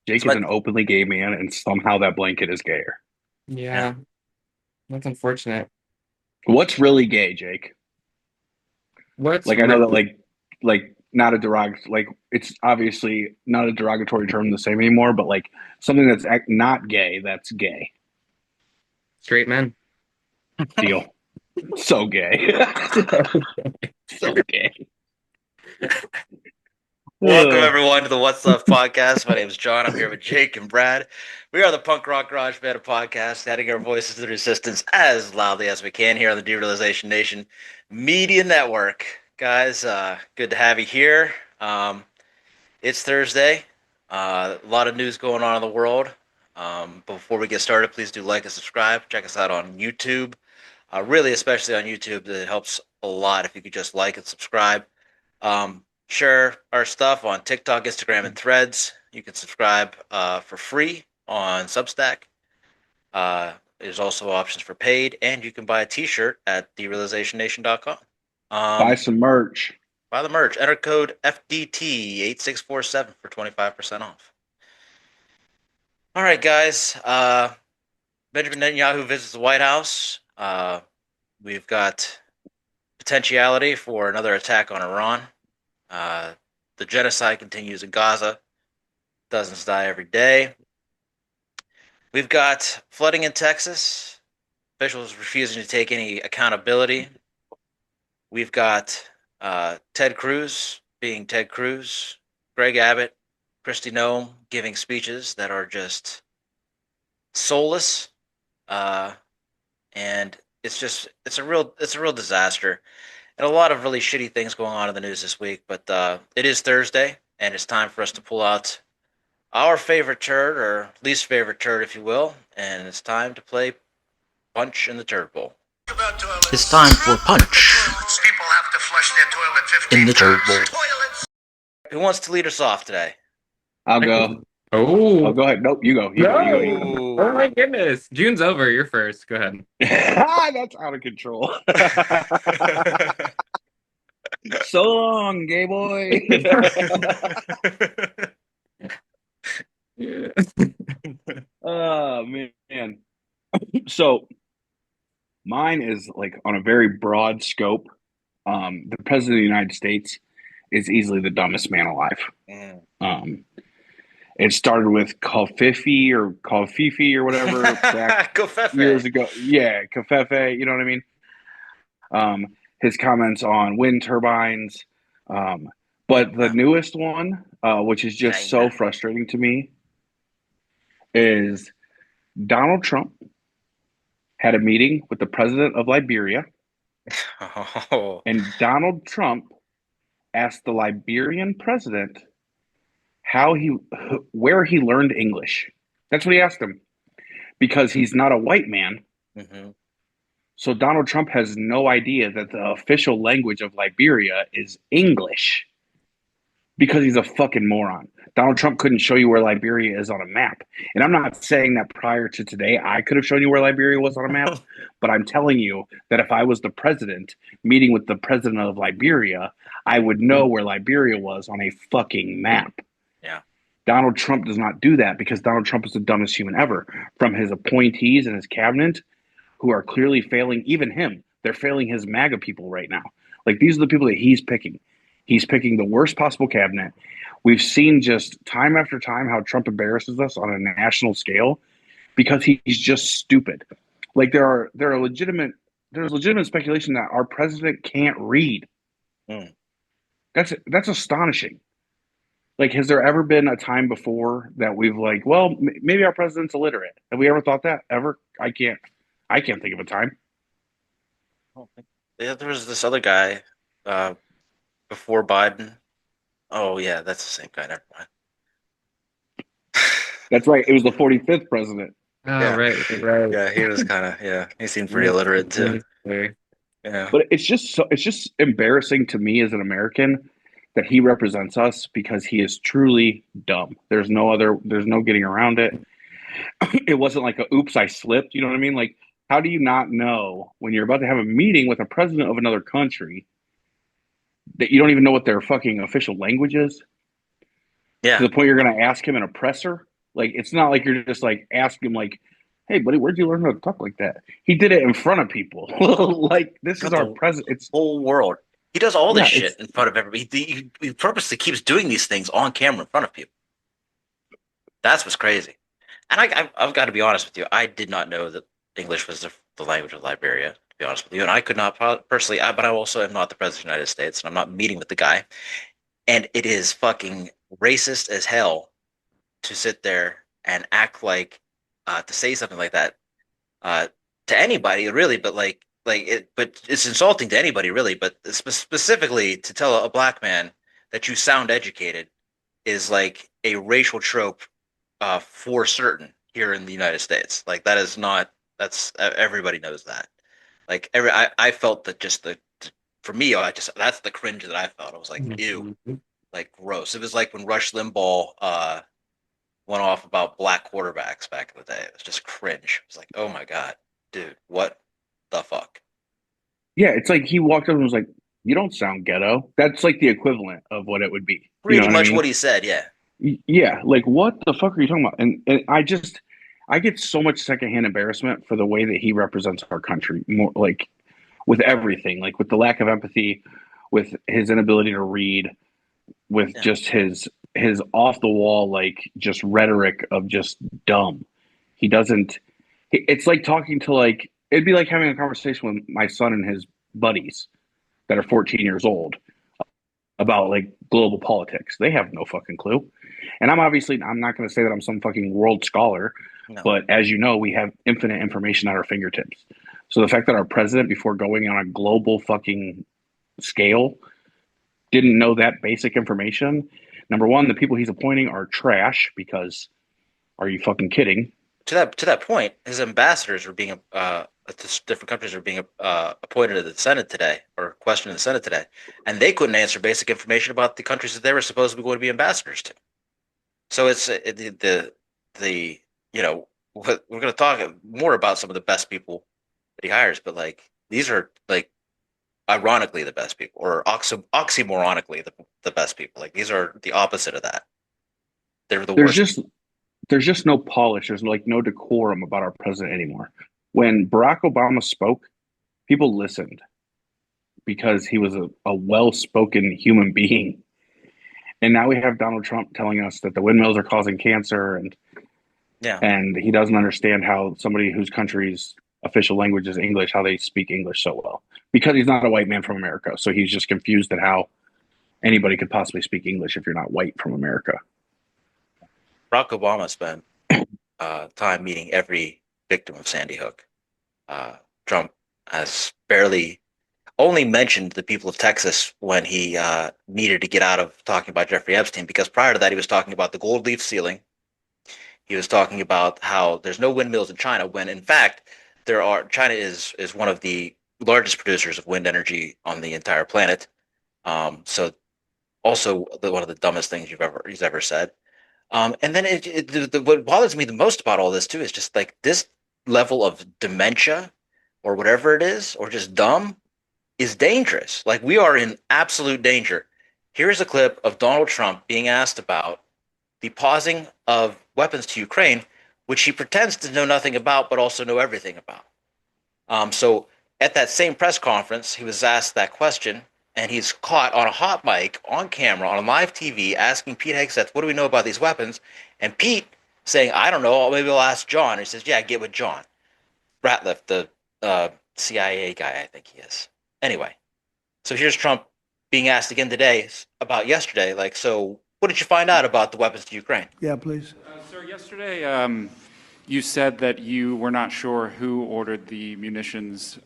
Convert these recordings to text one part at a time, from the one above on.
Jake So is my, an openly gay man, and somehow that blanket is gayer. yeah, Yeah, that's unfortunate. What's really gay, Jake? What's Like I know that really like not a like it's obviously not a derogatory term the same anymore, but like something that's not gay, that's gay. straight men? Deal. So gay. So gay. welcome Ugh. everyone to the What's Left podcast. My name is John. I'm here with Jake and Brad. We are the punk rock garage band podcast, adding our voices to the resistance as loudly as we can here on the Derealization Nation Media Network. Guys, good to have you here. It's Thursday. A lot of news going on in the world. Before we get started, please do like and subscribe. Check us out on YouTube. Really, especially on YouTube, it helps a lot if you could just like and subscribe. Share our stuff on TikTok, Instagram, and Threads. You can subscribe for free on Substack. There's also options for paid, and you can buy a T-shirt at derealizationnation.com. Buy Um, some merch. buy the merch. Enter code FDT8647 for 25% off. All right, guys. Benjamin Netanyahu visits the White House. We've got potentiality for another attack on Iran. Uh, the genocide continues in Gaza. Dozens die every day. We've got flooding in Texas. Officials refusing to take any accountability. We've got Ted Cruz being Ted Cruz. Greg Abbott, Kristi Noem giving speeches that are just soulless. Uh, and it's a real disaster. And a lot of really shitty things going on in the news this week. But it is Thursday, and it's time for us to pull out our favorite turd, or least favorite turd, if you will, and it's time to play Punch in the Turd Bowl. It's time for Punch People have to flush their toilet in 15 the Turd times. Bowl. Who wants to lead us off today? I'll I go. can, Oh, oh go ahead. Nope, you go. You go. You go. You no! go. Oh Ooh. my goodness. June's over. You're first. Go ahead. That's out of control. So long, gay boy. Yeah. Oh man. So mine is like on a very broad scope. The president of the United States is easily the dumbest man alive. Mm. Um, it started with Kofifi or Kofifi or whatever back Kofefe. years ago. Yeah, Kofefe, you know what I mean? Um, his comments on wind turbines. Um, but the China. newest one, which is just so China. frustrating to me, is Donald Trump had a meeting with the president of Liberia, Oh. and Donald Trump asked the Liberian president how he where he learned English. That's what he asked him because he's not a white man. Mm-hmm. So Donald Trump has no idea that the official language of Liberia is English because he's a fucking moron. Donald Trump couldn't show you where Liberia is on a map. And I'm not saying that prior to today I could have shown you where Liberia was on a map, but I'm telling you that if I was the president meeting with the president of Liberia, I would know where Liberia was on a fucking map. Yeah. Donald Trump does not do that because Donald Trump is the dumbest human ever. From his appointees and his cabinet, who are clearly failing, even him, they're failing his MAGA people right now. Like these are the people that he's picking. He's picking the worst possible cabinet. We've seen just time after time how Trump embarrasses us on a national scale because he's just stupid. Like there's legitimate speculation that our president can't read. Mm. That's astonishing. Like, has there ever been a time before that we've like, well, maybe our president's illiterate? Have we ever thought that ever? I can't think of a time. Oh, yeah, there was this other guy uh, before Biden. Oh, yeah, that's the same guy. Never mind. That's right. It was the 45th president. Oh, Yeah. right. Yeah, he was kind of, yeah, he seemed pretty Right. illiterate too. Right. Yeah. But it's just embarrassing to me as an American that he represents us because he is truly dumb. There's no getting around it. It wasn't like a oops, I slipped. You know what I mean? Like, how do you not know when you're about to have a meeting with a president of another country that you don't even know what their fucking official language is? To Yeah. the point you're going to ask him an oppressor? Like, it's not like you're just like asking him, like, hey, buddy, where'd you learn how to talk like that? He did it in front of people. Like, this is Got our the president. It's, whole world. He does all this yeah, shit it's, in front of everybody. He purposely keeps doing these things on camera in front of people. That's what's crazy. And I've got to be honest with you. I did not know that English was the language of Liberia, to be honest with you. And I could not personally, but I also am not the president of the United States, and I'm not meeting with the guy. And it is fucking racist as hell to sit there and act like to say something like that uh, to anybody, really. But but it's insulting to anybody, really. But specifically to tell a black man that you sound educated is like a racial trope for certain here in the United States. Like that is not. That's everybody knows that. Like I felt that just for me, I just that's the cringe that I felt. I was like, ew, like gross. It was like when Rush Limbaugh went off about black quarterbacks back in the day. It was just cringe. It was like, oh my god, dude, what the fuck? yeah, it's like he walked up and was like, you don't sound ghetto. That's like the equivalent of what it would be. You know Pretty what I much mean? what he said. Yeah, Yeah, like what the fuck are you talking about? And I get so much secondhand embarrassment for the way that he represents our country, more like with everything, like with the lack of empathy, with his inability to read, with yeah. just his off the wall like just rhetoric of just dumb. He doesn't. It's like talking to like it'd be like having a conversation with my son and his buddies that are 14 years old about like global politics. They have no fucking clue. And I'm not going to say that I'm some fucking world scholar, No, but as you know, we have infinite information at our fingertips. So the fact that our president, before going on a global fucking scale, didn't know that basic information. Number one, the people he's appointing are trash because are you fucking kidding? to that point, his ambassadors were being different countries were being appointed to the Senate today or questioned in the Senate today, and they couldn't answer basic information about the countries that they were supposed to be going to be ambassadors to. So it's the you know we're going to talk more about some of the best people that he hires, but like these are like ironically the best people or oxymoronically the best people. Like these are the opposite of that. They're the There's worst just people. there's just no polish. There's like no decorum about our president anymore. When Barack Obama spoke, people listened because he was a well-spoken human being. And now we have Donald Trump telling us that the windmills are causing cancer, Yeah. and he doesn't understand how somebody whose country's official language is English, how they speak English so well. Because he's not a white man from America. So he's just confused at how anybody could possibly speak English if you're not white from America. Barack Obama spent time meeting every victim of Sandy Hook. Trump has barely only mentioned the people of Texas when he needed to get out of talking about Jeffrey Epstein, because prior to that, he was talking about the gold leaf ceiling. He was talking about how there's no windmills in China, when in fact there are. China is one of the largest producers of wind energy on the entire planet. So also one of the dumbest things he's ever said. And then what bothers me the most about all this too is just like this level of dementia or whatever it is, or just dumb, is dangerous. Like we are in absolute danger. Here's a clip of Donald Trump being asked about the pausing of weapons to Ukraine, which he pretends to know nothing about, but also know everything about. So at that same press conference, he was asked that question, and he's caught on a hot mic, on camera, on live TV, asking Pete Hegseth, "What do we know about these weapons?" And Pete saying, "I don't know. Maybe I'll ask John." And he says, "Yeah, get with John Ratliff, the CIA guy, I think he is." Anyway, so here's Trump being asked again today about yesterday, like, so what did you find out about the weapons to Ukraine? Yeah, please. Sir, yesterday you said that you were not sure who ordered the munitions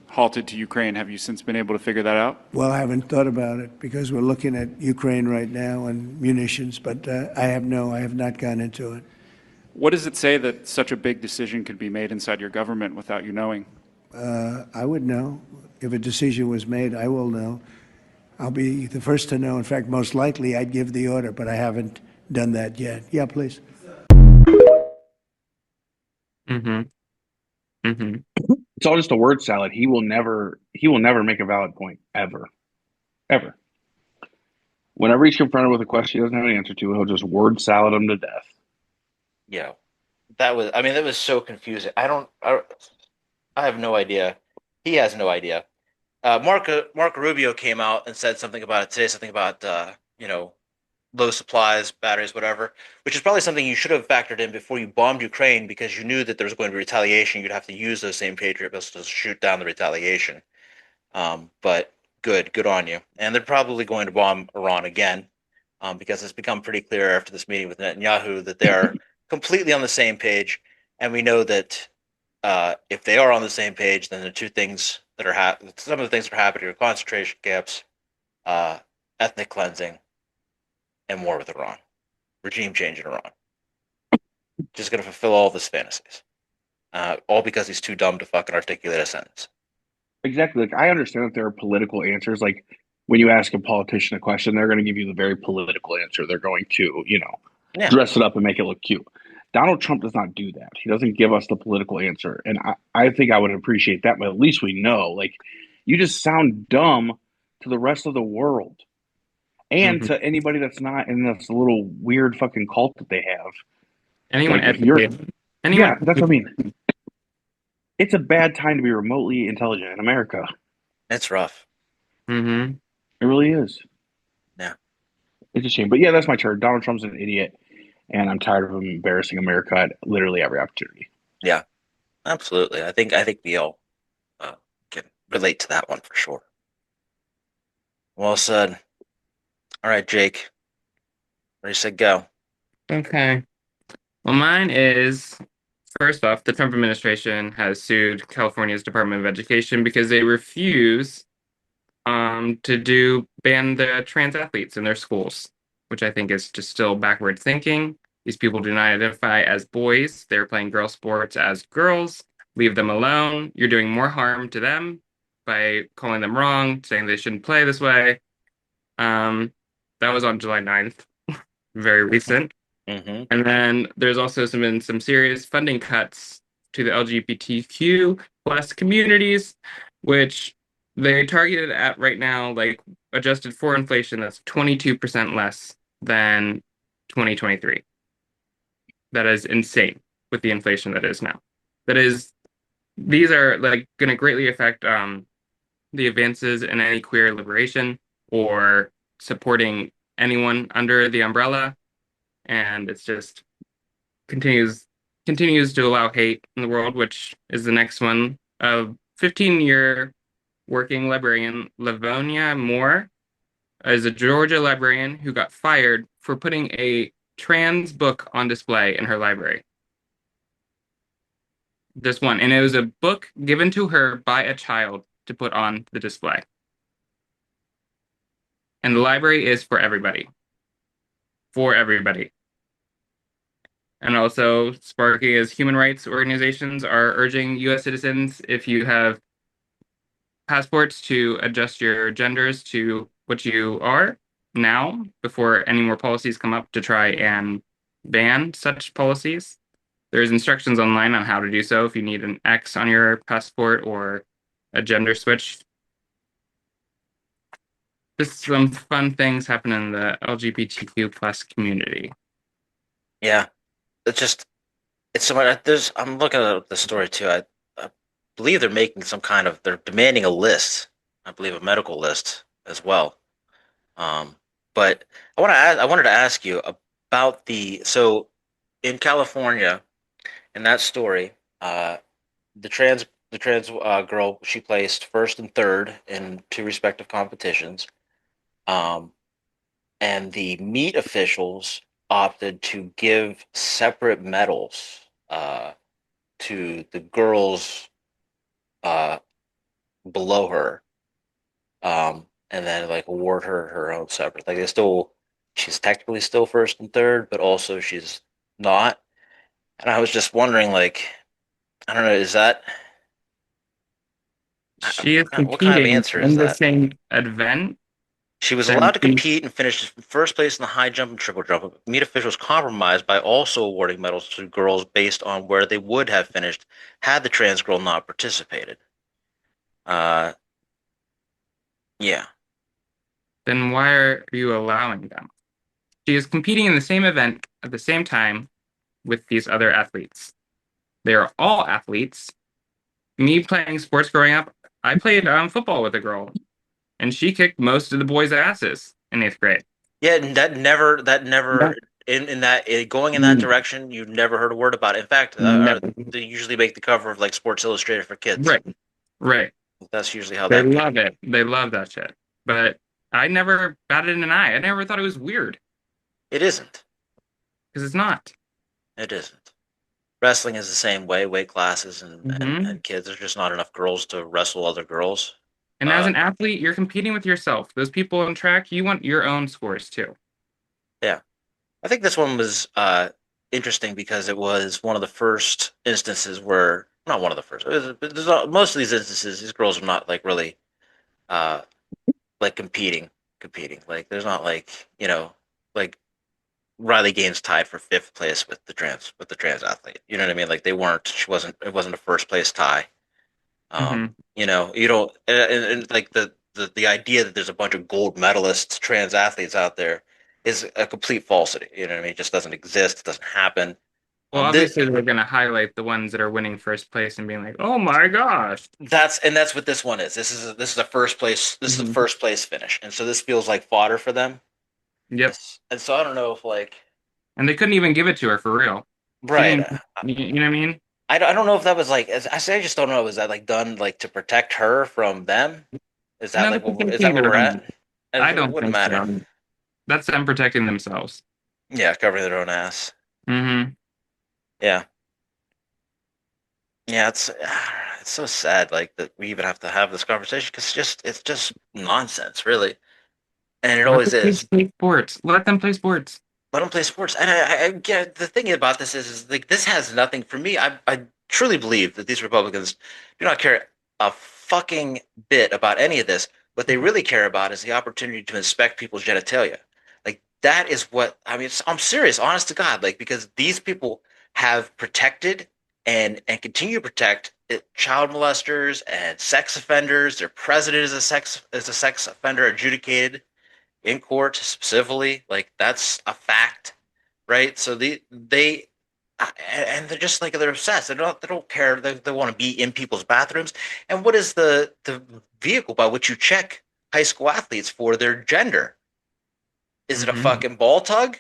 halted to Ukraine. Have you since been able to figure that out? Well, I haven't thought about it because we're looking at Ukraine right now and munitions, but I have not gone into it. What does it say that such a big decision could be made inside your government without you knowing? I would know. If a decision was made, I will know. I'll be the first to know. In fact, most likely I'd give the order, but I haven't done that yet. Yeah, please. Mm-hmm. Mm-hmm. It's all just a word salad. He will never make a valid point ever. Ever. Whenever he's confronted with a question he doesn't have an answer to, he'll just word salad him to death. you know, that was so confusing. I have no idea. He has no idea. Marco Rubio came out and said something about it today, something about low supplies, batteries, whatever, which is probably something you should have factored in before you bombed Ukraine because you knew that there was going to be retaliation. You'd have to use those same Patriot missiles to shoot down the retaliation. But good on you. And they're probably going to bomb Iran again, because it's become pretty clear after this meeting with Netanyahu that they are completely on the same page. And we know that if they are on the same page, then the two things that are some of the things that are happening are concentration camps, uh, ethnic cleansing, and war with Iran, regime change in Iran. Just going to fulfill all of his fantasies, all because he's too dumb to fucking articulate a sentence. Exactly. Like I understand that there are political answers. Like when you ask a politician a question, they're going to give you the very political answer. They're going to, Yeah. dress it up and make it look cute. Donald Trump does not do that. He doesn't give us the political answer. And I think I would appreciate that, but at least we know. Like, you just sound dumb to the rest of the world and Mhm. to anybody that's not in this little weird fucking cult that they have. Anyone Like, if you're, educated. Anyone. yeah, that's what I mean. It's a bad time to be remotely intelligent in America. It's rough. Mm-hmm. It really is. Yeah. It's a shame. But yeah, that's my turn. Donald Trump's an idiot, and I'm tired of him embarrassing America at literally every opportunity. Yeah, absolutely. I think we all can relate to that one for sure. Well said. All right, Jake. Ready, set, go. Okay. Well, mine is first off, the Trump administration has sued California's Department of Education because they refuse to ban the trans athletes in their schools, which I think is just still backward thinking. These people do not identify as boys. They're playing girl sports as girls. Leave them alone. You're doing more harm to them by calling them wrong, saying they shouldn't play this way. Um, that was on July 9th, very recent. Mm-hmm. And then there's also been some serious funding cuts to the LGBTQ plus communities, which they targeted at right now, like adjusted for inflation, that's 22% less than 2023. That is insane with the inflation that is now. These are like going to greatly affect the advances in any queer liberation or supporting anyone under the umbrella. And it's just continues to allow hate in the world, which is the next one. A 15-year working librarian, Livonia Moore, is a Georgia librarian who got fired for putting a trans book on display in her library. This one, and it was a book given to her by a child to put on the display. And the library is for everybody. For everybody. And also, sparking as human rights organizations are urging U.S. citizens, if you have passports, to adjust your genders to what you are now before any more policies come up to try and ban such policies. There's instructions online on how to do so if you need an X on your passport or a gender switch. Just some fun things happen in the LGBTQ plus community. Yeah, it's so much. I'm looking at the story too. I believe they're making they're demanding a list. I believe a medical list as well. But I wanted to ask you about so in California, in that story, the trans girl, she placed first and third in two respective competitions. Um, and the meat officials opted to give separate medals to the girls uh, below her, and then like award her own separate. Like she's technically still first and third, but also she's not. And I was just wondering, like, I don't know, is that She is what kind of competing answer is in the that? same event. She was allowed Then to compete and finished first place in the high jump and triple jump. Meet officials compromised by also awarding medals to girls based on where they would have finished had the trans girl not participated. Uh, yeah. then why are you allowing them? She is competing in the same event at the same time. with these other athletes. They are all athletes. Me playing sports growing up, I played football with a girl, and she kicked most of the boys' asses in 8th grade. Yeah, and that never in that going in that direction. You never heard a word about it. In fact, Never. they usually make the cover of like Sports Illustrated for kids. Right. That's usually how They that. love it. They love that shit. But I never batted an eye. I never thought it was weird It isn't. because it's not. It isn't. Wrestling is the same way. Weight classes Mhm. and kids. There's just not enough girls to wrestle other girls. And as an athlete, you're competing with yourself. Those people on track, you want your own scores too. Yeah, I think this one was interesting because it was one of the first instances where, not one of the first. Most of these instances, these girls are not like really uh, like competing. Like there's not like like Riley Gaines tied for 5th place with the trans athlete. You know what I mean? Like they weren't. It wasn't a first place tie. Mhm. You don't, and like the idea that there's a bunch of gold medalists, trans athletes out there is a complete falsity. You know what I mean? It just doesn't exist. It doesn't happen. Well, obviously, they're going to highlight the ones that are winning first place and being like, "Oh my gosh!" That's what this one is. This is a first place. This is a first place finish, and so this feels like fodder for them. Yep. And so I don't know if like, And they couldn't even give it to her for real. right? You know what I mean? I don't know if that was like. I say I just don't know. Was that like done like to protect her from them? Is that No, like is that where we're at? I don't Wouldn't think matter. so. That's them protecting themselves. Yeah, covering their own ass. Mm-hmm. Yeah. Yeah, it's so sad like that we even have to have this conversation because it's just nonsense, really, and it always is. Play sports. Let them play sports. Let them play sports, and I get the thing about this is like this has nothing for me. I truly believe that these Republicans do not care a fucking bit about any of this. What they really care about is the opportunity to inspect people's genitalia. Like that is what I mean. I'm serious, honest to God, like because these people have protected and continue to protect child molesters and sex offenders. Their president is a sex offender adjudicated in court civilly. Like that's a fact, right? So they and they're just like they're obsessed. They don't care. They want to be in people's bathrooms. And what is the vehicle by which you check high school athletes for their gender? Is it a fucking ball tug?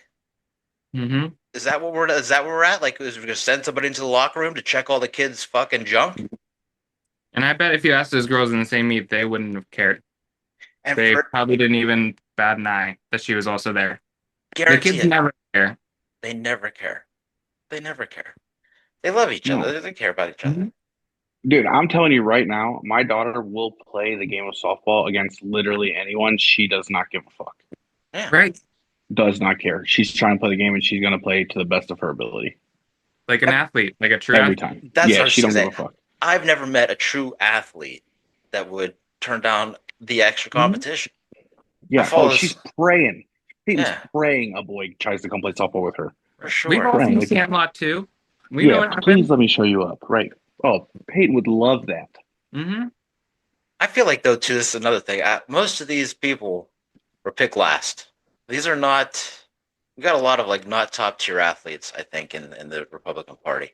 Mm-hmm. Is that what we're at? Like, is we gonna send somebody into the locker room to check all the kids' fucking junk? And I bet if you asked those girls in the same meet, they wouldn't have cared. And they probably didn't even bat an eye that she was also there. The kids never care. They never care. They never care. They love each other. They care about each other. Dude, I'm telling you right now, my daughter will play the game of softball against literally anyone. She does not give a fuck. Yeah. Right. Does not care. She's trying to play the game and she's going to play to the best of her ability. Like an athlete, like a true every athlete. time. Yeah, she don't give a fuck. I've never met a true athlete that would turn down the extra competition. Yeah, she's praying. Peyton's praying a boy tries to come play softball with her. For sure. We've all seen Sandlot too. We know what happened. Please let me show you up. Right. Oh, Peyton would love that. Mm-hmm. I feel like, though, too, this is another thing. Most of these people were picked last. These are not. We got a lot of like not top tier athletes, I think, in the Republican Party,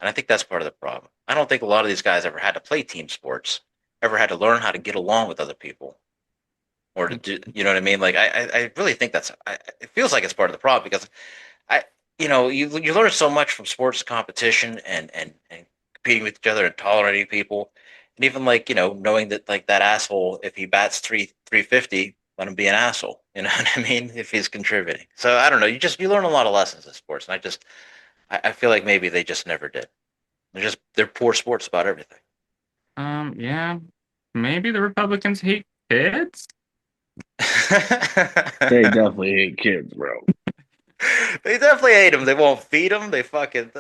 and I think that's part of the problem. I don't think a lot of these guys ever had to play team sports, ever had to learn how to get along with other people, or to do. You know what I mean? Like I really think it feels like it's part of the problem because you learn so much from sports competition and competing with each other and tolerating people, and even like knowing that like that asshole, if he bats 350, let him be an asshole. You know what I mean? If he's contributing. So I don't know. You learn a lot of lessons in sports, and I feel like maybe they just never did. They're poor sports about everything. Yeah, maybe the Republicans hate kids. They definitely hate kids, bro. They definitely hate them. They won't feed them. They fucking.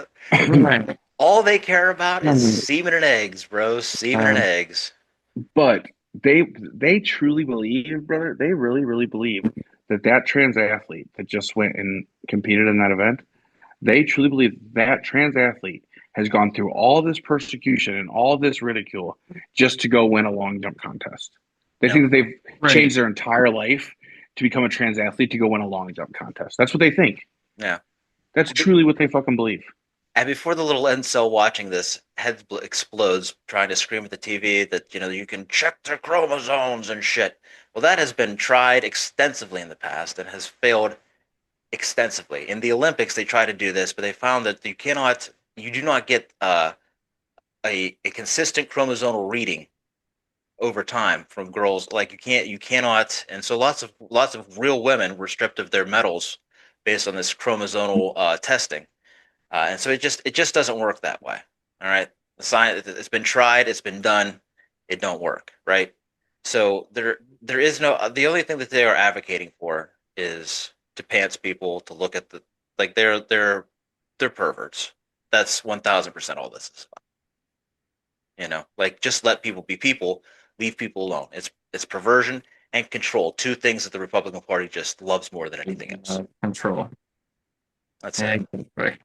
All they care about is semen and eggs, bro. Semen and eggs. But they truly believe, brother. They really, really believe that trans athlete that just went and competed in that event. They truly believe that trans athlete has gone through all this persecution and all this ridicule just to go win a long jump contest. They think that they've changed their entire life to become a trans athlete to go win a long jump contest. That's what they think. Yeah. That's truly what they fucking believe. And before the little incel watching this head explodes, trying to scream at the TV that you can check their chromosomes and shit. Well, that has been tried extensively in the past and has failed extensively. In the Olympics, they tried to do this, but they found that you do not get a consistent chromosomal reading over time from girls. Like you cannot, and so lots of real women were stripped of their medals based on this chromosomal testing. And so it just doesn't work that way. All right. The science, it's been tried, it's been done, it don't work, right? So there is no, the only thing that they are advocating for is to pants people to look at the, like they're perverts. That's 1000% all this is about. Like just let people be people, leave people alone. It's perversion and control, two things that the Republican Party just loves more than anything else. Control. That's it. Right.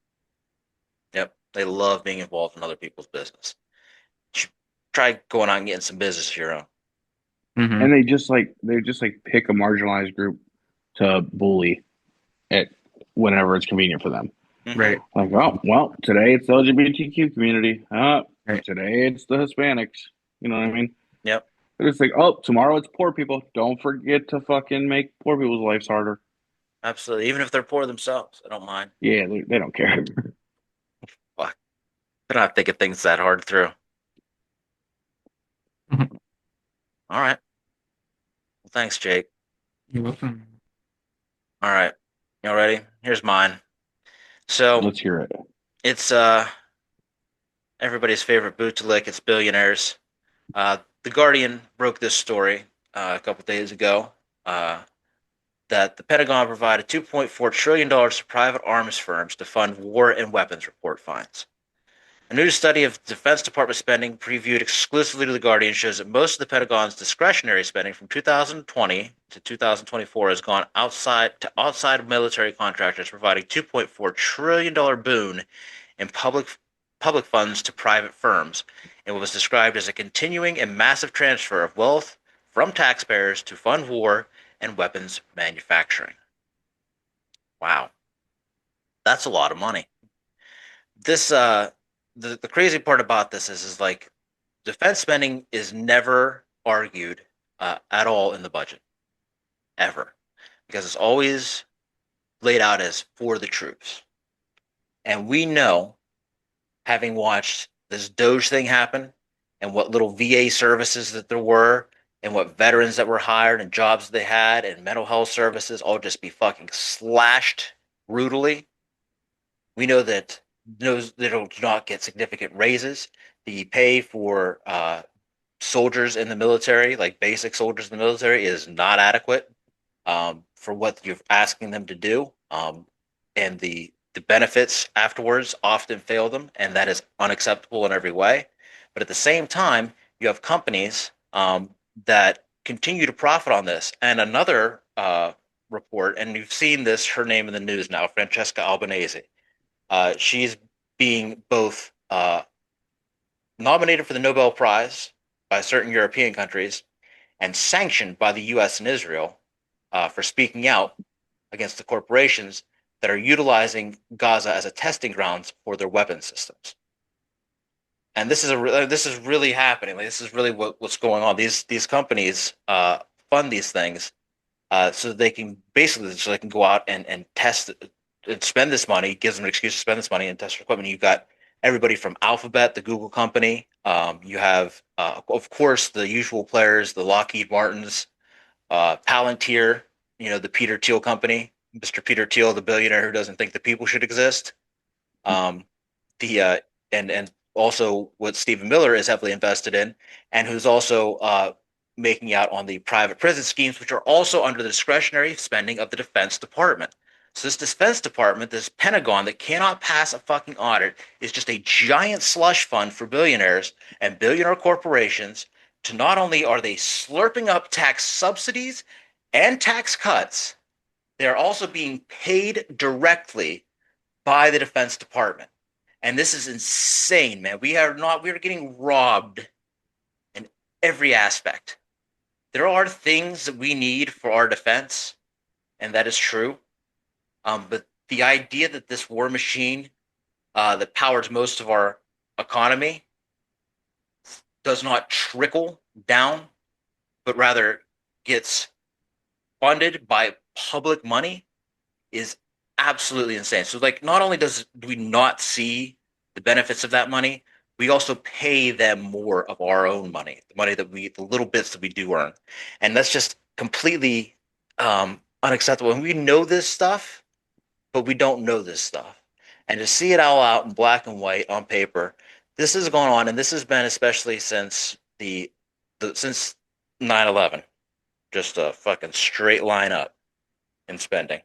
Yep. They love being involved in other people's business. You should try going out and getting some business of your own. Mm-hmm. And they just pick a marginalized group to bully it whenever it's convenient for them. Mm-hmm. Right. Like, oh, well, today it's the LGBTQ community. Right. Today it's the Hispanics. You know what I mean? Yep. They're just like, oh, tomorrow it's poor people. Don't forget to fucking make poor people's lives harder. Absolutely. Even if they're poor themselves, I don't mind. Yeah, they don't care. Fuck. They're not thinking things that hard through. All right. Well, thanks, Jake. You're welcome. All right. Y'all ready? Here's mine. So Let's hear it. it's everybody's favorite boot to lick. It's Billionaires. The Guardian broke this story a couple days ago that the Pentagon provided $2.4 trillion to private arms firms to fund war and weapons, report finds. A new study of Defense Department spending previewed exclusively to The Guardian shows that most of the Pentagon's discretionary spending from 2020 to 2024 has gone outside military contractors, providing $2.4 trillion boon in public funds to private firms, and what was described as a continuing and massive transfer of wealth from taxpayers to fund war and weapons manufacturing. Wow, that's a lot of money. This the crazy part about this is like defense spending is never argued at all in the budget, ever, because it's always laid out as for the troops. And we know, having watched this Doge thing happen and what little VA services that there were and what veterans that were hired and jobs they had and mental health services all just be fucking slashed brutally. We know that those that do not get significant raises. The pay for soldiers in the military, like basic soldiers in the military, is not adequate for what you're asking them to do. And the benefits afterwards often fail them, and that is unacceptable in every way. But at the same time, you have companies that continue to profit on this. And another report, and you've seen this, her name in the news now, Francesca Albanese. She's being both nominated for the Nobel Prize by certain European countries and sanctioned by the U.S. and Israel for speaking out against the corporations that are utilizing Gaza as a testing grounds for their weapon systems. And this is really happening. Like, this is really what's going on. These companies fund these things so that they can go out and test and spend this money. Gives them an excuse to spend this money and test their equipment. You've got everybody from Alphabet, the Google company. You have, of course, the usual players, the Lockheed Martins, Palantir. The Peter Thiel company, Mr. Peter Thiel, the billionaire who doesn't think that people should exist. And also what Stephen Miller is heavily invested in, and who's also making out on the private prison schemes, which are also under the discretionary spending of the Defense Department. So this Defense Department, this Pentagon that cannot pass a fucking audit, is just a giant slush fund for billionaires and billionaire corporations. To not only are they slurping up tax subsidies and tax cuts, they are also being paid directly by the Defense Department. And this is insane, man. We are getting robbed in every aspect. There are things that we need for our defense, and that is true. But the idea that this war machine that powers most of our economy does not trickle down, but rather gets funded by public money is absolutely insane. So, like, not only do we not see the benefits of that money, we also pay them more of our own money, the money that the little bits that we do earn, and that's just completely unacceptable. And we know this stuff, but we don't know this stuff. And to see it all out in black and white on paper, this has gone on, and this has been especially since since 9/11, just a fucking straight line up in spending.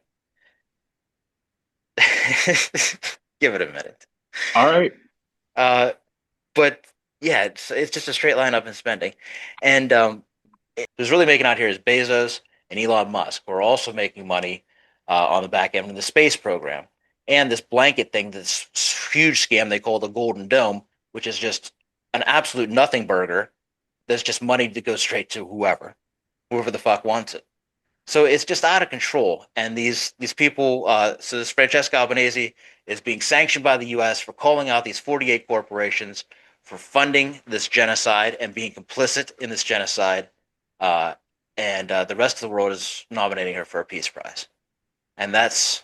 Give it a minute. All right. But yeah, it's just a straight line up in spending, and who's really making out here is Bezos and Elon Musk, who are also making money on the back end of the space program, and this blanket thing, this huge scam they call the Golden Dome, which is just an absolute nothing burger. There's just money to go straight to whoever the fuck wants it. So it's just out of control. And these people, so this Francesca Albanese is being sanctioned by the U.S. for calling out these 48 corporations for funding this genocide and being complicit in this genocide. And the rest of the world is nominating her for a peace prize. And that's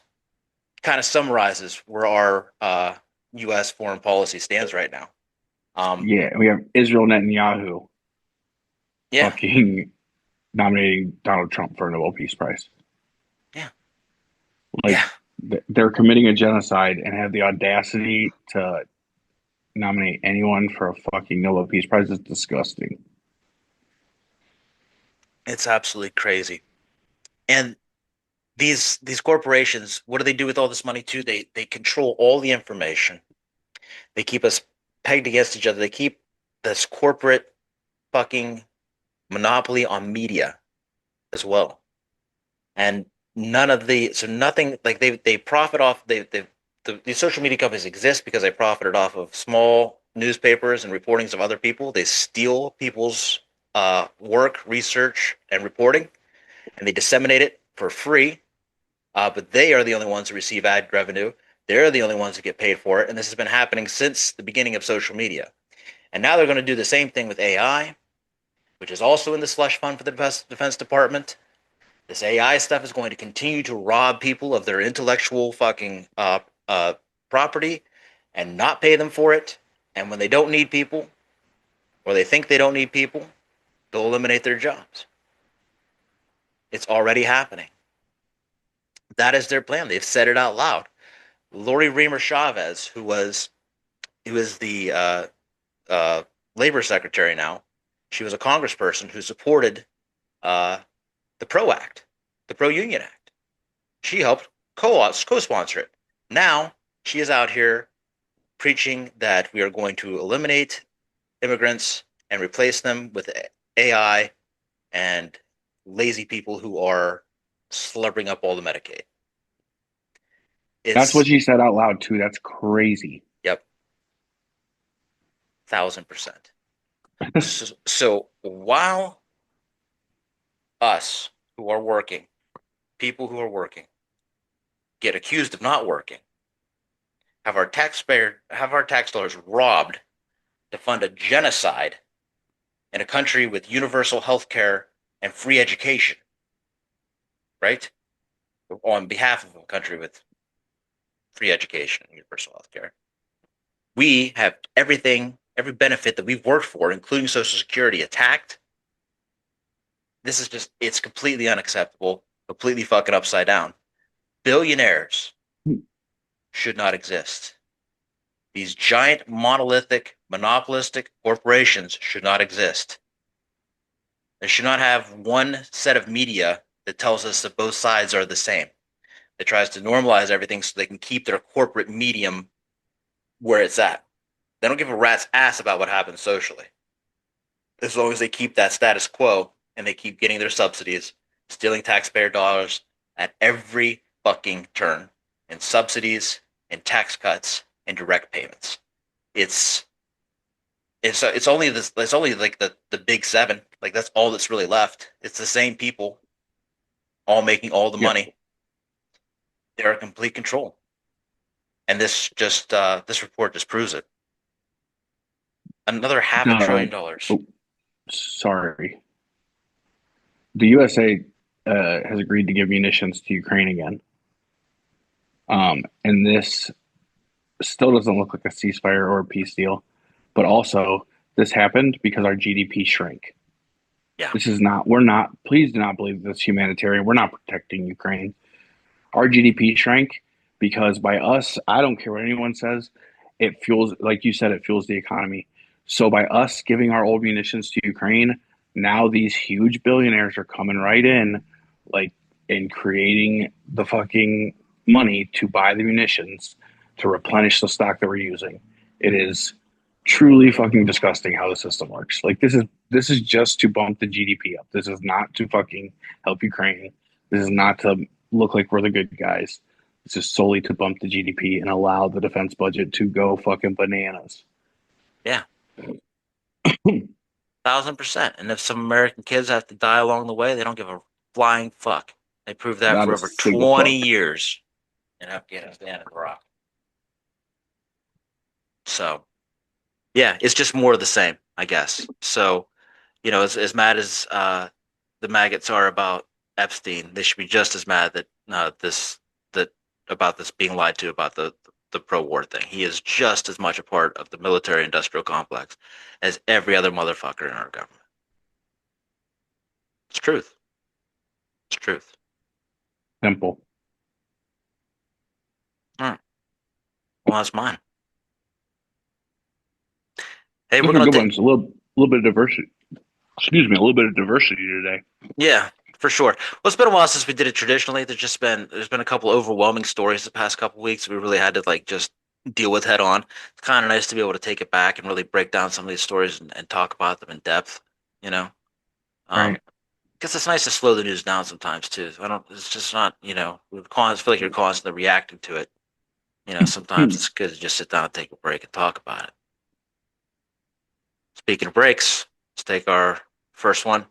kind of summarizes where our U.S. foreign policy stands right now. Yeah, we have Israel Netanyahu Yeah. fucking nominating Donald Trump for a Nobel Peace Prize. Yeah. Like, Yeah. they're committing a genocide and have the audacity to nominate anyone for a fucking Nobel Peace Prize. Is disgusting. It's absolutely crazy. And these corporations, what do they do with all this money too? They control all the information. They keep us pegged against each other. They keep this corporate fucking monopoly on media as well. And nothing, like they profit off these social media companies exist because they profited off of small newspapers and reportings of other people. They steal people's work, research, and reporting, and they disseminate it for free. But they are the only ones who receive ad revenue. They're the only ones who get paid for it. And this has been happening since the beginning of social media. And now they're going to do the same thing with AI, which is also in the slush fund for the Defense Department. This AI stuff is going to continue to rob people of their intellectual fucking property and not pay them for it. And when they don't need people, or they think they don't need people, they'll eliminate their jobs. It's already happening. That is their plan. They've said it out loud. Lori Reamer Chavez, who was the labor secretary now, she was a congressperson who supported the PRO Act, the Pro Union Act. She helped co-sponsor it. Now she is out here preaching that we are going to eliminate immigrants and replace them with AI and lazy people who are slurping up all the Medicaid. That's what she said out loud too. That's crazy. Yep. 1,000%. So while us who are working, people who are working, get accused of not working, have our tax dollars robbed to fund a genocide in a country with universal health care and free education, right? On behalf of a country with free education and universal health care. We have everything, every benefit that we've worked for, including Social Security, attacked. This is just, it's completely unacceptable, completely fucking upside down. Billionaires should not exist. These giant, monolithic, monopolistic corporations should not exist. They should not have one set of media that tells us that both sides are the same. That tries to normalize everything so they can keep their corporate medium where it's at. They don't give a rat's ass about what happens socially. As long as they keep that status quo and they keep getting their subsidies, stealing taxpayer dollars at every fucking turn, in subsidies, in tax cuts, and direct payments. It's only like the big seven. Like, that's all that's really left. It's the same people all making all the money. They're in complete control. And this report just proves it. Another $500 billion. Oh, sorry. The USA has agreed to give munitions to Ukraine again. And this still doesn't look like a ceasefire or a peace deal. But also, this happened because our GDP shrank. Yeah. Please do not believe this humanitarian. We're not protecting Ukraine. Our GDP shrank because by us, I don't care what anyone says, it fuels, like you said, it fuels the economy. So by us giving our old munitions to Ukraine, now these huge billionaires are coming right in, like, and creating the fucking money to buy the munitions to replenish the stock that we're using. It is truly fucking disgusting how the system works. Like, this is just to bump the GDP up. This is not to fucking help Ukraine. This is not to look like we're the good guys. This is solely to bump the GDP and allow the defense budget to go fucking bananas. Yeah. 1,000%. And if some American kids have to die along the way, they don't give a flying fuck. They proved that Not for a over single 20 fuck. years in Afghanistan and Iraq. So, yeah, it's just more of the same, I guess. So, as mad as the maggots are about Epstein, they should be just as mad that about this being lied to about the pro-war thing. He is just as much a part of the military-industrial complex as every other motherfucker in our government. It's truth. It's truth. Simple. All right. Well, that's mine. Hey, Those we're are gonna good ones. A little bit of diversity. Excuse me, a little bit of diversity today. Yeah, for sure. Well, it's been a while since we did it traditionally. There's been a couple overwhelming stories the past couple weeks. We really had to just deal with head on. It's kind of nice to be able to take it back and really break down some of these stories and talk about them in depth. You know, Right. because it's nice to slow the news down sometimes too. I don't. It's just not. I feel like you're constantly reacting to it. Sometimes it's good to just sit down and take a break and talk about it. Speaking of breaks, let's take our first one.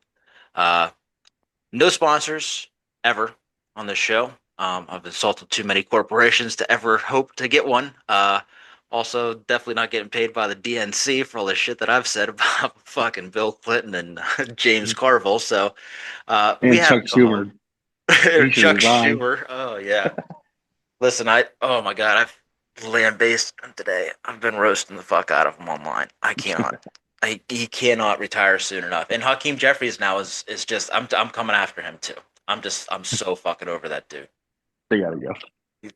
No sponsors ever on this show. I've insulted too many corporations to ever hope to get one. Also, definitely not getting paid by the DNC for all the shit that I've said about fucking Bill Clinton and James Carville. So we And have Chuck to go home. Schumer. Or He should Chuck resign. Schumer. Oh yeah. Listen, oh my god, I've land-based today. I've been roasting the fuck out of him online. I cannot. He cannot retire soon enough. And Hakeem Jeffries now is just I'm coming after him too. I'm so fucking over that dude. They gotta go.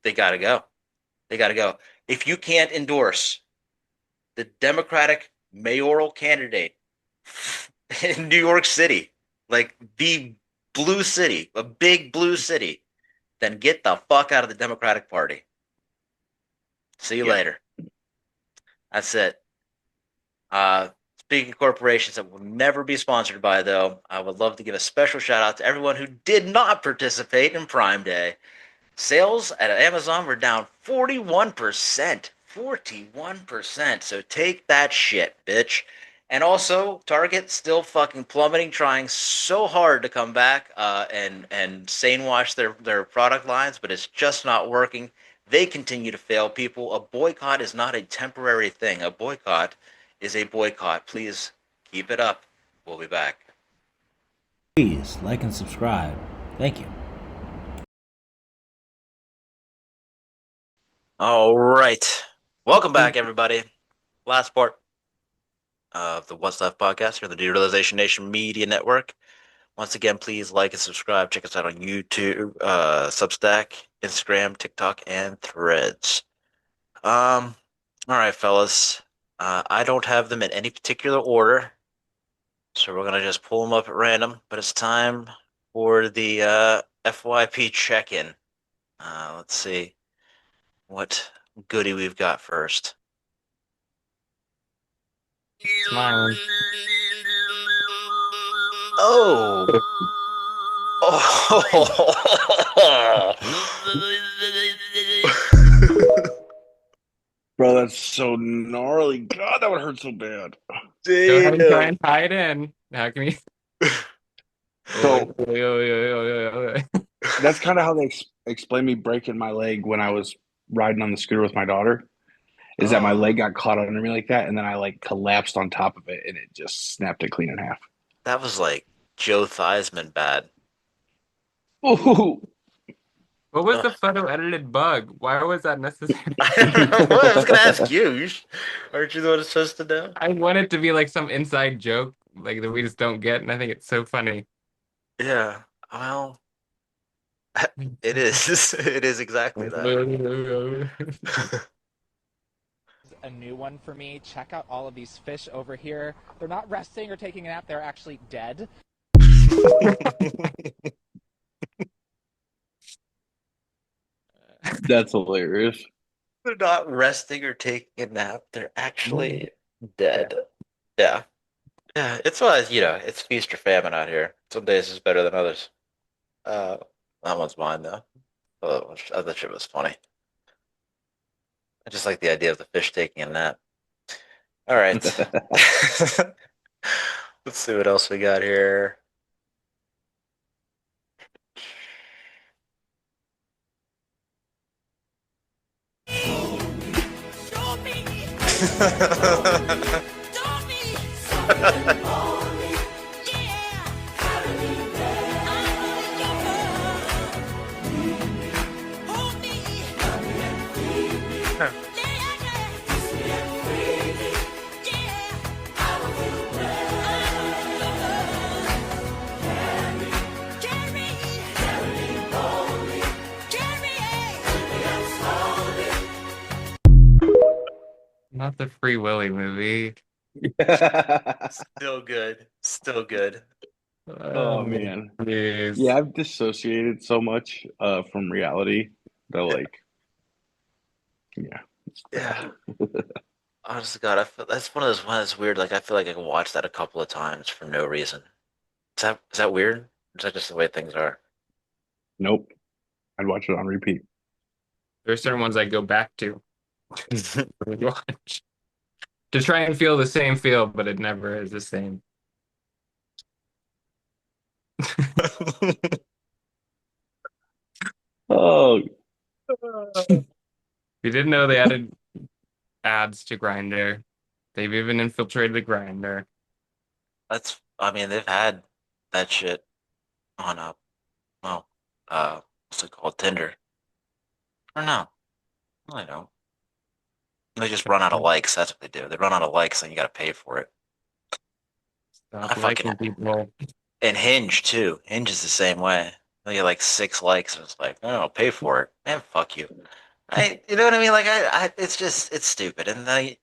They gotta go. They gotta go. If you can't endorse the Democratic mayoral candidate in New York City, like the blue city, a big blue city, then get the fuck out of the Democratic Party. See you later. That's it. Speaking of corporations that will never be sponsored by, though, I would love to give a special shout out to everyone who did not participate in Prime Day. Sales at Amazon were down 41%. 41%. So take that shit, bitch. And also, Target still fucking plummeting, trying so hard to come back and sane wash their product lines, but it's just not working. They continue to fail, people. A boycott is not a temporary thing. A boycott is a boycott. Please keep it up. We'll be back. Please like and subscribe. Thank you. All right. Welcome back, everybody. Last part of the What's Left podcast here on the Derealization Nation Media Network. Once again, please like and subscribe. Check us out on YouTube, Substack, Instagram, TikTok, and Threads. All right, fellas. I don't have them in any particular order, so we're gonna just pull them up at random. But it's time for the FYP check-in. Let's see what goodie we've got first. Smiling. Oh. Bro, that's so gnarly. God, that would hurt so bad. Go ahead and try Damn. and tie it in. How can we? So- That's kind of how they explain me breaking my leg when I was riding on the scooter with my daughter. Is that my leg got caught under me like that, and then I like collapsed on top of it, and it just snapped it clean in half. That was like Joe Theismann bad. Ooh. What was the photo edited bug? Why was that necessary? I don't know. I was gonna ask you. Aren't you the one that's supposed to know? I want it to be like some inside joke, like that we just don't get, and I think it's so funny. Yeah. Well, it is. It is exactly that. A new one for me. Check out all of these fish over here. They're not resting or taking a nap, they're actually dead. That's hilarious. They're not resting or taking a nap. They're actually dead. Yeah. Yeah. It's it's feast or famine out here. Some days is better than others. Uh, that one's mine though. Oh, that shit was funny. I just like the idea of the fish taking a nap. All right. Let's see what else we got here. Not the Free Willy movie. Still good. Still good. Oh man. Jeez. Yeah, I've dissociated so much from reality that Yeah. Honest to God, that's one of those ones that's weird. Like I feel like I can watch that a couple of times for no reason. Is that weird? Or is that just the way things are? Nope. I'd watch it on repeat. There's certain ones I go back to watch to try and feel the same feel, but it never is the same. Oh, You didn't know they added ads to Grindr. They've even infiltrated Grindr. I mean, they've had that shit on well, what's it called? Tinder. Or no. No, they don't. They just run out of likes. That's what they do. They run out of likes and you gotta pay for it. Stop I liking fucking people. And Hinge too. Hinge is the same way. They get like 6 likes and it's like, oh, I'll pay for it. Man, fuck you. You know what I mean? Like it's stupid. And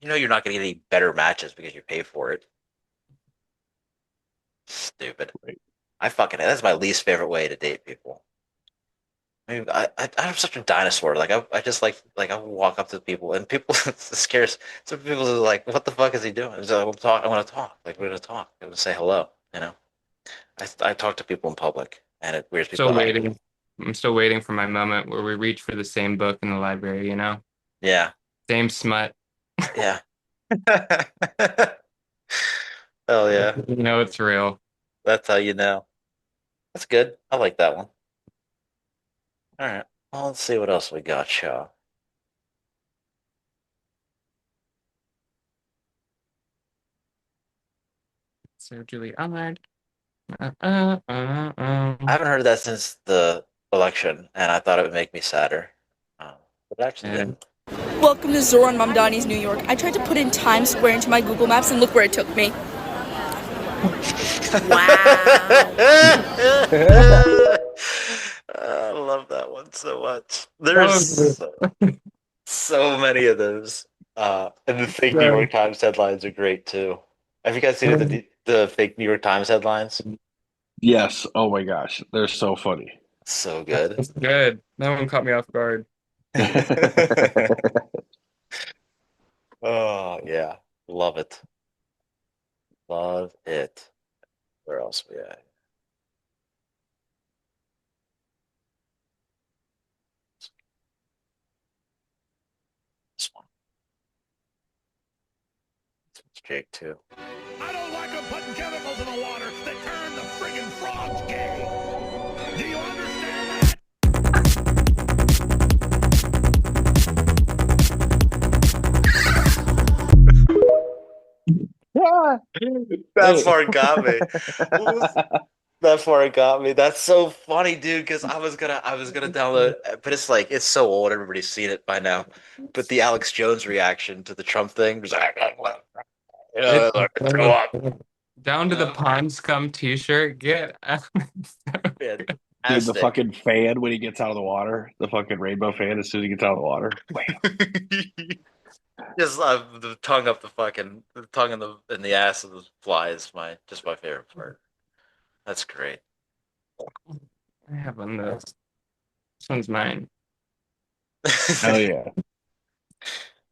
you're not gonna get any better matches because you pay for it. Stupid. That's my least favorite way to date people. I mean, I'm such a dinosaur. Like I just like I walk up to people and people it scares some people are like, what the fuck is he doing? He's like, I want to talk. Like we're gonna talk. I'm gonna say hello. I talk to people in public and it weirds people Still out. waiting. I'm still waiting for my moment where we reach for the same book in the library, Yeah. Same smut. Yeah. Hell yeah. It's real. That's how you know. That's good. I like that one. All right. Well, let's see what else we got, Shaw. So Julie Allard. I haven't heard that since the election, and I thought it would make me sadder. But it actually didn't. Welcome to Zoran Mamdani's New York. I tried to put in Times Square into my Google Maps and look where it took me. Wow. I love that one so much. There's so many of those. And the fake New York Times headlines are great too. Have you guys seen the fake New York Times headlines? yes. Oh my gosh. They're so funny. So good. That's good. That one caught me off guard. Oh yeah. Love it. Love it. Where else we at? This one. This one's Jake too. I don't like them putting chemicals in the water that turn the friggin' frogs gay. Do you understand? That part got me. That part got me. That's so funny, dude. Because I was gonna download, but it's so old. Everybody's seen it by now. But the Alex Jones reaction to the Trump thing was like, throw up. Down to the pond scum t-shirt. Get out. Dude, the fucking fan when he gets out of the water, the fucking rainbow fan as soon as he gets out of the water. Just the tongue up the tongue in the ass of the fly is my favorite part. That's great. I have one of those. This one's mine. Oh yeah.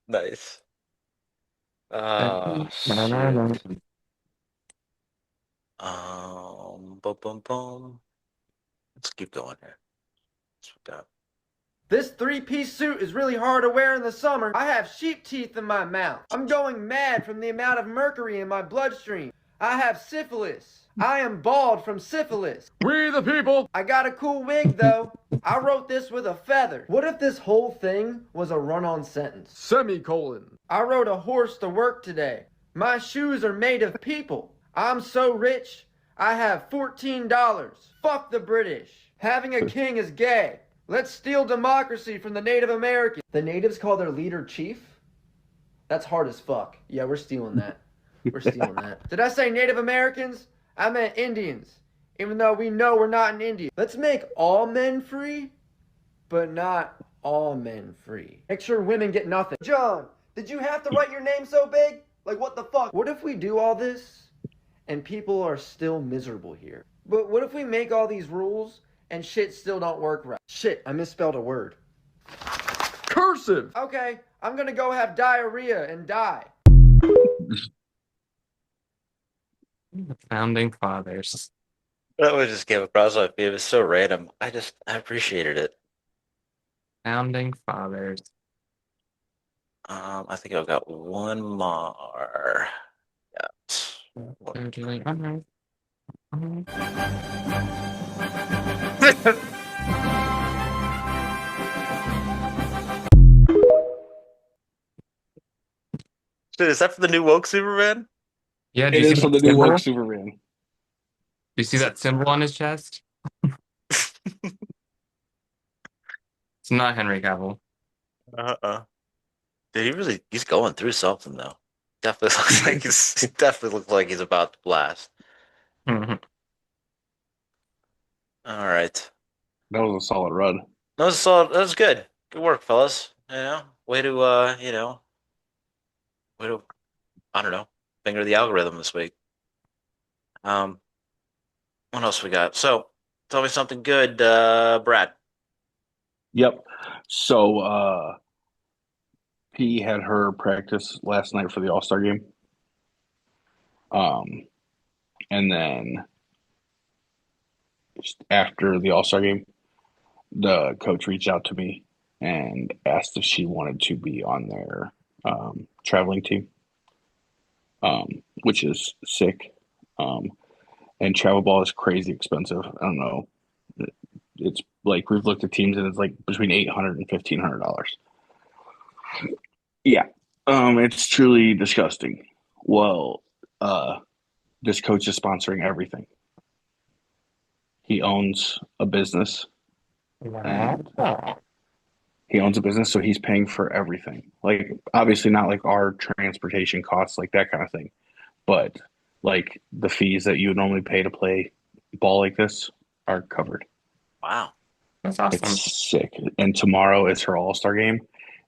Nice. Shit. Boom, boom, boom. Let's keep going here. What's we got? This three-piece suit is really hard to wear in the summer. I have sheep teeth in my mouth. I'm going mad from the amount of mercury in my bloodstream. I have syphilis. I am bald from syphilis. We the people. I got a cool wig though. I wrote this with a feather. What if this whole thing was a run-on sentence? Semicolon. I rode a horse to work today. My shoes are made of people. I'm so rich, I have $14. Fuck the British. Having a king is gay. Let's steal democracy from the Native Americans. The natives call their leader chief? That's hard as fuck. Yeah, we're stealing that. We're stealing that. Did I say Native Americans? I meant Indians. Even though we know we're not in India. Let's make all men free, but not all men free. Make sure women get nothing. John, did you have to write your name so big? Like, what the fuck? What if we do all this and people are still miserable here? But what if we make all these rules and shit still don't work right? Shit, I misspelled a word. Cursive! Okay, I'm gonna go have diarrhea and die. The founding fathers. That was just came across my feed. It was so random. I appreciated it. Founding fathers. I think I've got one more. Yeah. Dude, is that for the new woke Superman? Yeah, It is from the new woke Superman. Do you see that symbol on his chest? It's not Henry Cavill. Dude, he's going through something though. Definitely looks like he definitely looks like he's about to blast. Mhm. All right. That was a solid run. That was good. Good work, fellas. Way to I don't know, finger the algorithm this week. What else we got? So, tell me something good, Brad. Yep. So P had her practice last night for the All-Star game. And then just after the All-Star game, the coach reached out to me and asked if she wanted to be on their traveling team, which is sick. And travel ball is crazy expensive. I don't know. It's like we've looked at teams and it's like between $800 and $1,500. Yeah. It's truly disgusting. Well, this coach is sponsoring everything. He owns a business. And he owns a business, so he's paying for everything. Like, obviously not like our transportation costs, like that kind of thing. But like the fees that you would normally pay to play ball like this are covered. Wow. That's awesome. It's sick. And tomorrow is her All-Star game,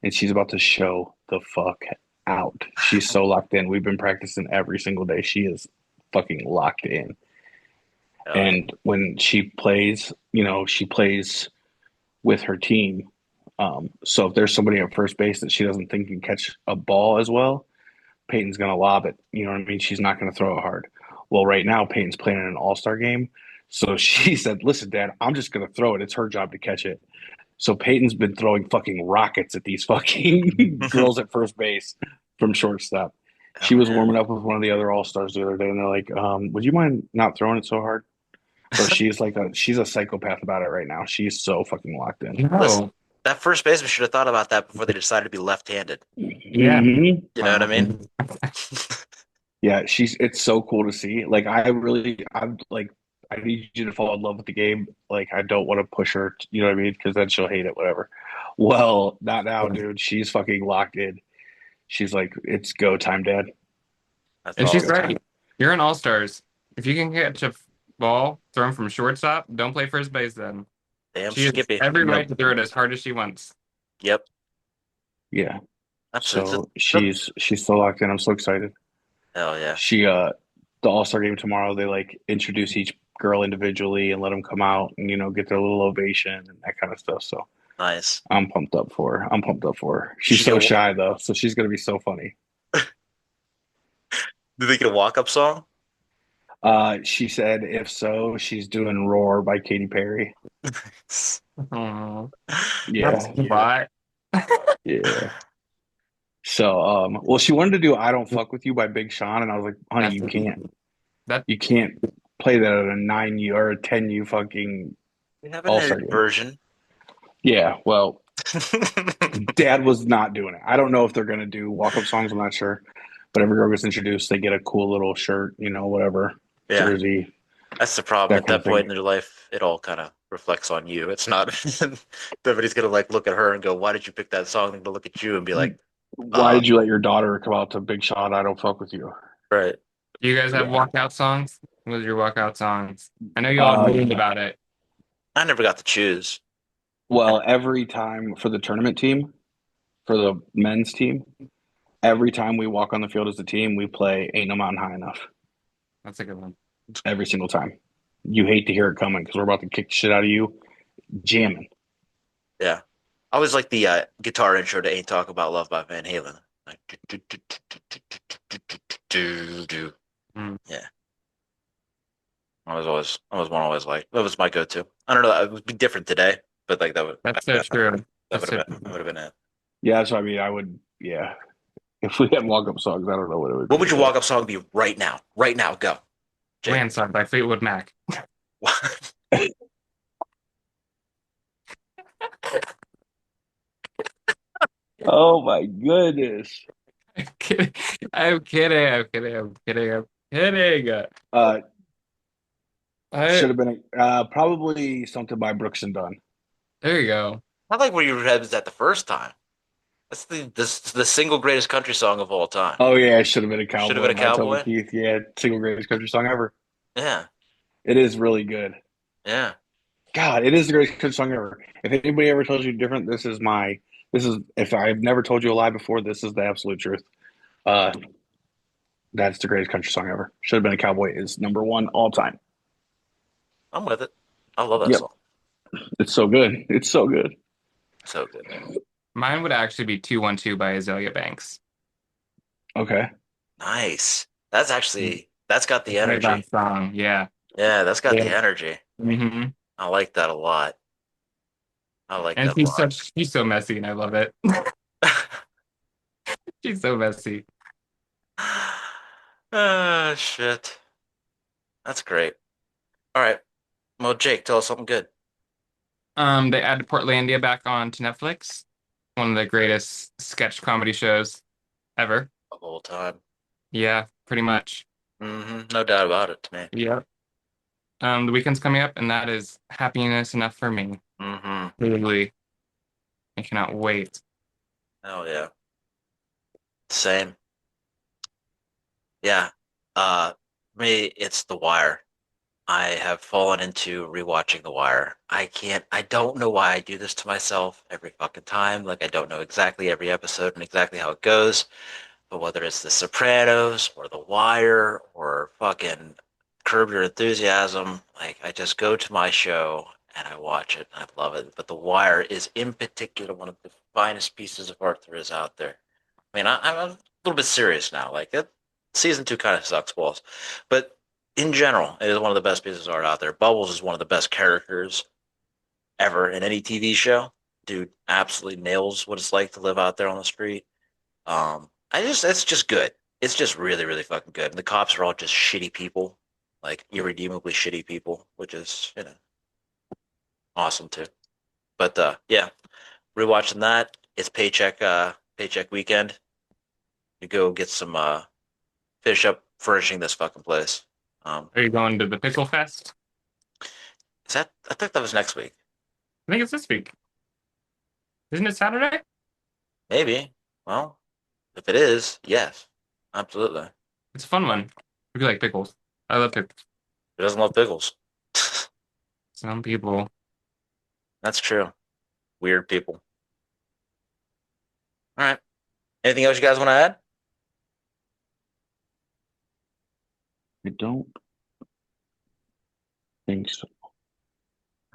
and she's about to show the fuck out. She's so locked in. We've been practicing every single day. She is fucking locked in. And when she plays, she plays with her team. So if there's somebody at first base that she doesn't think can catch a ball as well, Peyton's going to lob it. You know what I mean? She's not going to throw it hard. Well, right now, Peyton's playing in an all-star game. So she said, listen, Dad, I'm just going to throw it. It's her job to catch it. So Peyton's been throwing fucking rockets at these fucking girls at first base from shortstop. She was warming up with one of the other all-stars the other day, and they're like, would you mind not throwing it so hard? So she's she's a psychopath about it right now. She's so fucking locked in. No. Listen, that first baseman should have thought about that before they decided to be left-handed. Yeah. Mm-hmm. You know what I mean? Yeah, it's so cool to see. Like I'm like I need you to fall in love with the game. Like I don't want to push her, you know what I mean? Because then she'll hate it, whatever. Well, not now, dude. She's fucking locked in. She's like, it's go time, Dad. That's And It's she's go awesome. time. right. You're an all-stars. If you can catch a ball thrown from shortstop, don't play first base then. Damn She has Skippy. every Yep. right to throw it as hard as she wants. Yep. Yeah. Absolutely. So she's so locked in. I'm so excited. Hell yeah. She the All-Star game tomorrow, they like introduce each girl individually and let them come out and get their little ovation and that kind of stuff. So Nice. I'm pumped up for her. I'm pumped up for her. Did she She's get so a shy though, so she's gonna be so funny. Did they get a walk-up song? She said if so, she's doing "Roar" by Katy Perry. Oh, Yeah, why? yeah. So, well, she wanted to do "I Don't Fuck with You" by Big Sean, and I was like, "Honey, you can't. That You can't play that at a 9U or a 10U fucking We have an All-Star edited game." version. Yeah, well, Dad was not doing it. I don't know if they're gonna do walk-up songs. I'm not sure, but every girl gets introduced, they get a cool little shirt, whatever, Yeah. jersey, That's the problem. that At kind of that point in thing. their life, it all kind of reflects on you. It's not everybody's gonna like look at her and go, "Why did you pick that song?" And to look at you and be like, Why did you let your daughter come out to Big Sean? I don't fuck with you. right." Do you guys have Yeah. walkout songs? What was your walkout songs? I know you all Uh, dreamed about it. I never got to choose. well, every time for the tournament team, for the men's team, every time we walk on the field as a team, we play "Ain't No Mountain High Enough." That's a good one. Every single time. You hate to hear it coming because we're about to kick the shit out of you, jamming. Yeah. I always like the guitar intro to "Ain't Talk About Love" by Van Halen. Like, do. Mm. Yeah. I was one always like that was my go-to. I don't know. It would be different today, but like that would That's so true. that That's would so have been true. that would have been it. Yeah, so I mean, I would, yeah. If we had walk up songs, I don't know what it would What be. would your walk-up song be right now? Right now, go. Jake. Landslide by Fleetwood Mac. Oh my goodness. I'm kidding. I'm kidding. I'm kidding. I'm kidding. I'm kidding. Uh, I, should have been probably something by Brooks and Dunn. there you go. I like where your head was at the first time. That's the single greatest country song of all time. Oh yeah, it should have been a Should have been cowboy a by Toby cowboy. Keith. Yeah, single greatest country song ever. Yeah, It is really good. yeah. God, it is the greatest country song ever. If anybody ever tells you different, if I've never told you a lie before, this is the absolute truth. Uh, that's the greatest country song ever. Should have been a cowboy is number one all time. I'm with it. I love that Yep, song. it's so good. It's so good. So good. Mine would actually be 212 by Azalea Banks. Okay. Nice. That's got the Great energy. song. Yeah. Yeah, that's got the Yeah. energy. Mm-hmm. I like that a lot. I like And that a lot. she's so messy and I love it. She's so messy. Ah, shit. That's great. All right. Well, Jake, tell us something good. They added Portlandia back on to Netflix. One of the greatest sketch comedy shows ever. The whole time. Yeah, pretty much. No doubt about it to me. Yep. The weekend's coming up, and that is happiness enough for me. Really, I cannot wait. Hell yeah. Same. Yeah. Me, it's The Wire. I have fallen into rewatching The Wire. I don't know why I do this to myself every fucking time. Like, I don't know exactly every episode and exactly how it goes. But whether it's The Sopranos or The Wire or fucking Curb Your Enthusiasm, like, I just go to my show and I watch it and I love it. But The Wire is in particular one of the finest pieces of art there is out there. I mean, I'm a little bit serious now. Like, season 2 kind of sucks balls. But in general, it is one of the best pieces of art out there. Bubbles is one of the best characters ever in any TV show. Dude absolutely nails what it's like to live out there on the street. It's just good. It's just really, really fucking good. And the cops are all just shitty people, like irredeemably shitty people, which is, awesome too. But yeah, rewatching that. It's paycheck weekend. You go get some finish up furnishing this fucking place. Are you going to the Pickle Fest? Is that? I think that was next week. I think it's this week. Isn't it Saturday? Maybe. Well, if it is, yes, absolutely. It's a fun one. If you like pickles. I love pickles. Who doesn't love pickles? Some people. That's true. Weird people. All right. Anything else you guys want to add? I don't think so.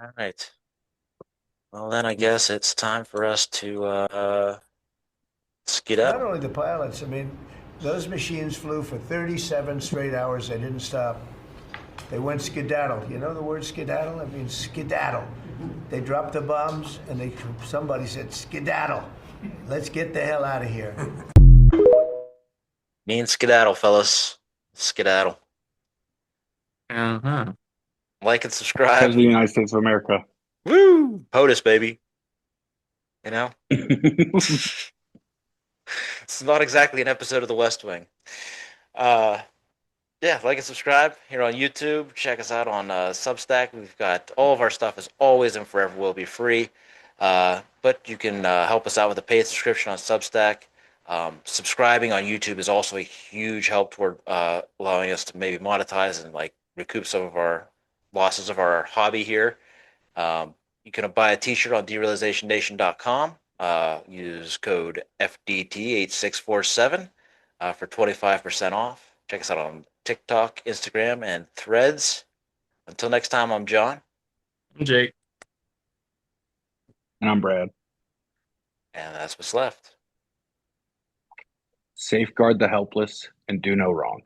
All right. Well, then I guess it's time for us to skedaddle. Not only the pilots, I mean, those machines flew for 37 straight hours. They didn't stop. They went skedaddle. You know the word skedaddle? It means skedaddle. They dropped the bombs, and somebody said, skedaddle. Let's get the hell out of here. Me and skedaddle, fellas. Skedaddle. Uh-huh. Like and subscribe. Because of the United States of America. Woo! POTUS, baby. You know? It's not exactly an episode of The West Wing. Yeah, like and subscribe here on YouTube. Check us out on Substack. We've got all of our stuff is always and forever will be free. But you can help us out with a paid subscription on Substack. Subscribing on YouTube is also a huge help toward allowing us to maybe monetize and like recoup some of our losses of our hobby here. You can buy a t-shirt on derealizationnation.com. Use code FDT8647 for 25% off. Check us out on TikTok, Instagram, and Threads. Until next time, I'm John. I'm Jake. And I'm Brad. And that's what's left. Safeguard the helpless and do no wrong.